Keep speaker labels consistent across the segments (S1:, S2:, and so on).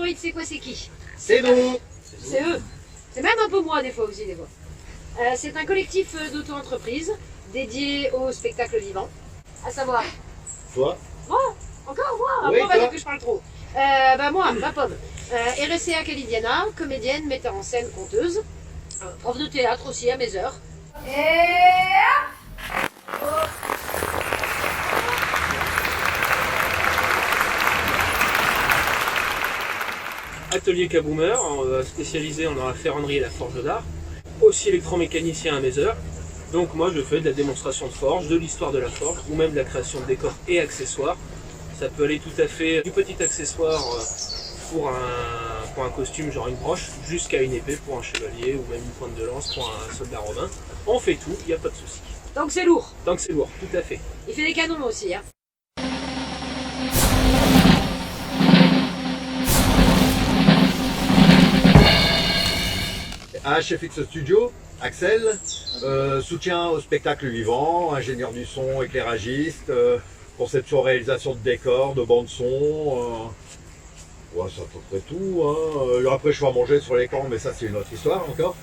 S1: droïdes, c'est quoi, c'est qui?
S2: C'est nous.
S1: C'est eux. C'est même un peu moi des fois aussi, des fois. C'est un collectif d'auto-entreprise dédié au spectacle vivant. À savoir,
S2: Toi?
S1: moi, encore moi,
S2: Oui,
S1: après on va
S2: toi.
S1: dire que je parle trop. Moi, ma pomme. RSCA Calidiana, comédienne, metteur en scène, conteuse. Prof de théâtre aussi à mes heures.
S3: Atelier Kaboomer, spécialisé en la ferronnerie et la forge d'art. Aussi électromécanicien à mes heures. Donc moi je fais de la démonstration de forge, de l'histoire de la forge, ou même de la création de décors et accessoires. Ça peut aller tout à fait du petit accessoire pour un costume, genre une broche, jusqu'à une épée pour un chevalier, ou même une pointe de lance pour un soldat romain. On fait tout, il n'y a pas de souci.
S1: Donc c'est lourd.
S3: Tant que c'est lourd, tout à fait.
S1: Il fait des canons aussi. Hein.
S2: HFX Studio, Axel, soutien au spectacle vivant, ingénieur du son, éclairagiste, conception, réalisation de décors, de bandes son. Ouais, c'est à peu près tout. Hein. Après, je fais à manger sur l'écran, mais ça, c'est une autre histoire encore.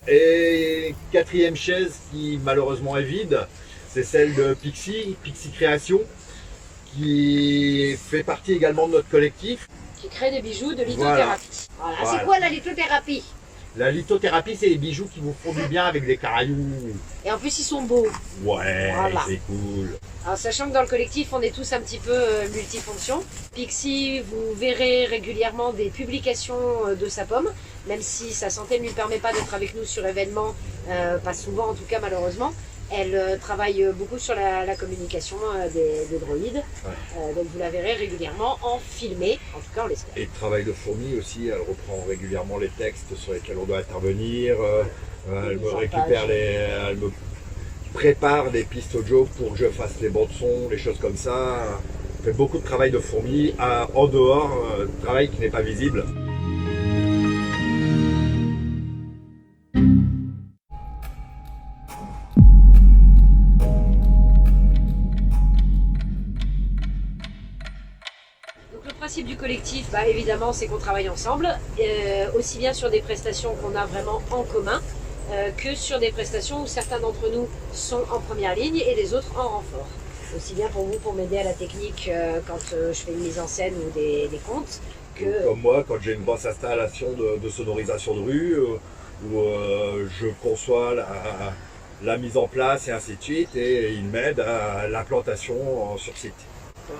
S2: Et quatrième chaise qui malheureusement est vide, c'est celle de Pixie Création, qui fait partie également de notre collectif.
S1: Qui crée des bijoux de lithothérapie. Voilà. C'est quoi la lithothérapie?
S2: La lithothérapie, c'est les bijoux qui vous font du bien avec des caraillous.
S1: Et en plus, ils sont beaux.
S2: Ouais,
S1: Voilà.
S2: c'est cool.
S1: Alors, sachant que dans le collectif, on est tous un petit peu multifonctions. Pixie, vous verrez régulièrement des publications de sa pomme, même si sa santé ne lui permet pas d'être avec nous sur événements, pas souvent en tout cas malheureusement. Elle travaille beaucoup sur la communication des droïdes, donc vous la verrez régulièrement en filmé, en tout cas on l'espère.
S2: Et le travail de fourmi aussi, elle reprend régulièrement les textes sur lesquels on doit intervenir. Elle me récupère elle me prépare des pistes audio pour que je fasse les bandes son, les choses comme ça. Elle fait beaucoup de travail de fourmi en dehors, travail qui n'est pas visible.
S1: Le principe du collectif, évidemment, c'est qu'on travaille ensemble, aussi bien sur des prestations qu'on a vraiment en commun, que sur des prestations où certains d'entre nous sont en première ligne et les autres en renfort. Aussi bien pour vous, pour m'aider à la technique quand je fais une mise en scène ou des comptes, que...
S2: Comme moi, quand j'ai une grosse installation de sonorisation de rue, où je conçois la mise en place et ainsi de suite, et il m'aide à l'implantation sur site.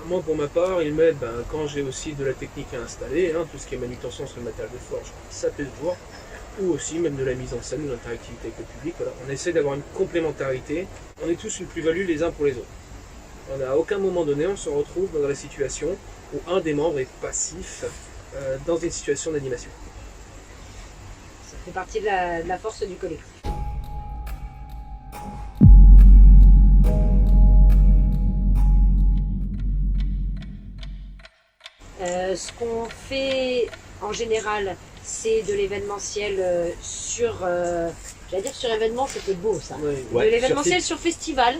S3: Moi, pour ma part, il m'aide quand j'ai aussi de la technique à installer, tout ce qui est manutention sur le matériel de forge, ça fait le jour, ou aussi même de la mise en scène, de l'interactivité avec le public. Voilà. On essaie d'avoir une complémentarité, on est tous une plus-value les uns pour les autres. À aucun moment donné, on se retrouve dans la situation où un des membres est passif dans une situation d'animation.
S1: Ça fait partie de la force du collectif. Ce qu'on fait en général, c'est de l'événementiel sur événement, c'était beau ça.
S3: Ouais.
S1: De l'événementiel sur festival,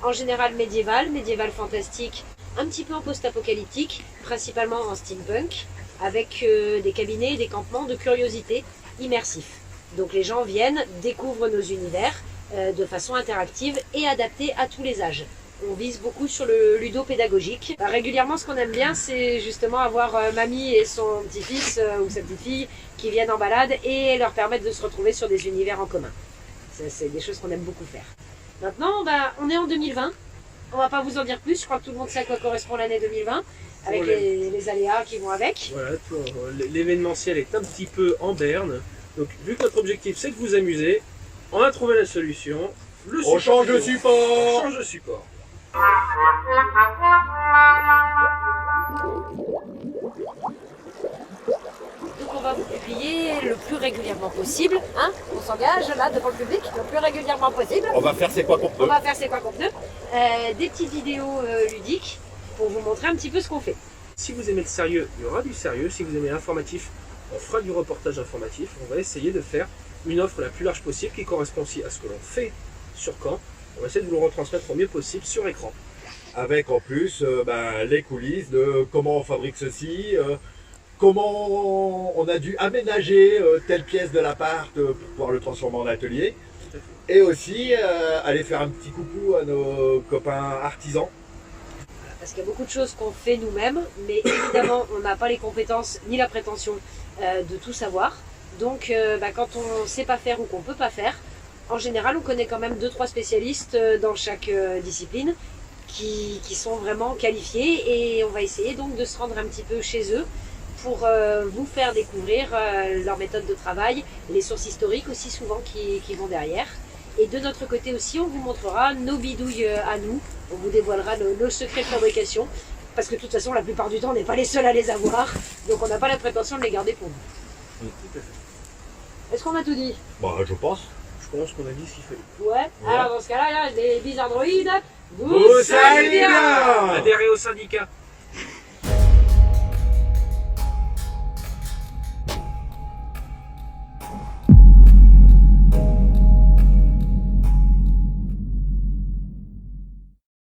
S1: en général médiéval fantastique, un petit peu en post-apocalyptique, principalement en steampunk, avec des cabinets, des campements de curiosité immersifs. Donc les gens viennent, découvrent nos univers de façon interactive et adaptée à tous les âges. On vise beaucoup sur le ludopédagogique. Régulièrement, ce qu'on aime bien, c'est justement avoir mamie et son petit-fils ou sa petite-fille qui viennent en balade et leur permettre de se retrouver sur des univers en commun. C'est des choses qu'on aime beaucoup faire. Maintenant, on est en 2020. On va pas vous en dire plus. Je crois que tout le monde sait à quoi correspond l'année 2020, avec les aléas qui vont avec.
S3: Voilà, l'événementiel est un petit peu en berne. Donc, vu que notre objectif, c'est de vous amuser, on a trouvé la solution.
S2: On change de support.
S3: On change de support.
S1: Donc on va vous publier le plus régulièrement possible, on s'engage là devant le public, le plus régulièrement possible.
S2: On va faire c'est quoi qu'on peut.
S1: On va faire c'est quoi qu'on peut. Des petites vidéos ludiques pour vous montrer un petit peu ce qu'on fait.
S3: Si vous aimez le sérieux, il y aura du sérieux. Si vous aimez l'informatif, on fera du reportage informatif. On va essayer de faire une offre la plus large possible qui correspond aussi à ce que l'on fait sur Caen. On va essayer de vous le retransmettre au mieux possible sur écran.
S2: Avec en plus les coulisses de comment on fabrique ceci, comment on a dû aménager telle pièce de l'appart pour pouvoir le transformer en atelier. Et aussi aller faire un petit coucou à nos copains artisans.
S1: Parce qu'il y a beaucoup de choses qu'on fait nous-mêmes, mais évidemment, on n'a pas les compétences ni la prétention de tout savoir. Donc, quand on ne sait pas faire ou qu'on ne peut pas faire, en général, on connaît quand même 2-3 spécialistes dans chaque discipline qui sont vraiment qualifiés. Et on va essayer donc de se rendre un petit peu chez eux pour vous faire découvrir leur méthode de travail, les sources historiques aussi souvent qui vont derrière. Et de notre côté aussi, on vous montrera nos bidouilles à nous, on vous dévoilera nos secrets de fabrication, parce que de toute façon, la plupart du temps, on n'est pas les seuls à les avoir, donc on n'a pas la prétention de les garder pour nous. Est-ce qu'on a tout dit?
S2: Bah, je pense.
S3: Je pense qu'on a dit ce qu'il fallait.
S1: Ouais. Alors dans ce cas-là, les bizarroïdes,
S2: Vous savez bien.
S3: Adhérez au syndicat.